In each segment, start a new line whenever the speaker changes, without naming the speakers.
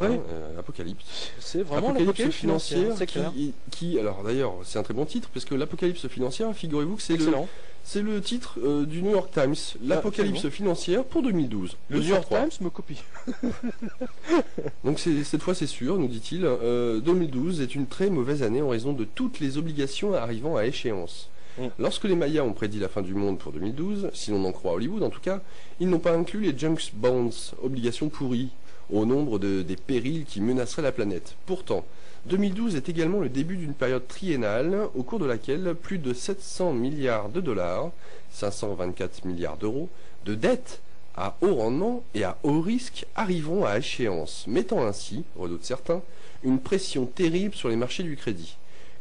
Ouais.
Apocalypse.
C'est vraiment
Apocalypse
l'apocalypse
financière
c'est clair.
alors d'ailleurs, c'est un très bon titre, parce que l'apocalypse financière, figurez-vous que
Excellent.
c'est le titre du New York Times, l'apocalypse financière pour 2012.
Le New York Times me copie.
Donc cette fois c'est sûr, nous dit-il, 2012 est une très mauvaise année en raison de toutes les obligations arrivant à échéance. Lorsque les Mayas ont prédit la fin du monde pour 2012, si l'on en croit Hollywood en tout cas, ils n'ont pas inclus les junk bonds, obligations pourries, au nombre des périls qui menaceraient la planète. Pourtant, 2012 est également le début d'une période triennale au cours de laquelle plus de 700 milliards de dollars, 524 milliards d'euros, de dettes à haut rendement et à haut risque arriveront à échéance, mettant ainsi, redoutent certains, une pression terrible sur les marchés du crédit.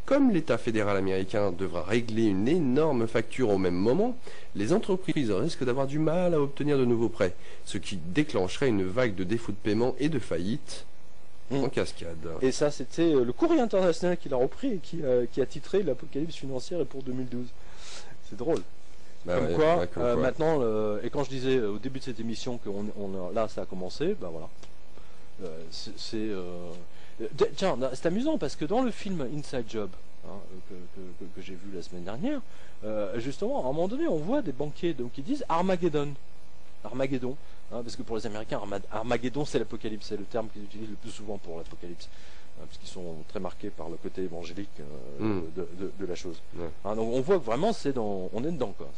Comme l'État fédéral américain devra régler une énorme facture au même moment, les entreprises risquent d'avoir du mal à obtenir de nouveaux prêts, ce qui déclencherait une vague de défauts de paiement et de faillites en cascade.
Et ça, c'était le Courrier international qui l'a repris et qui a titré l'apocalypse financière pour 2012. C'est drôle. Comme quoi. Maintenant, et quand je disais au début de cette émission que là ça a commencé, ben voilà. Tiens, c'est amusant parce que dans le film Inside Job, que j'ai vu la semaine dernière, justement, à un moment donné, on voit des banquiers qui disent Armageddon. Parce que pour les Américains, Armageddon, c'est l'apocalypse, c'est le terme qu'ils utilisent le plus souvent pour l'apocalypse, parce qu'ils sont très marqués par le côté évangélique de la chose.
Ouais.
Donc on voit que vraiment, on est dedans, quoi.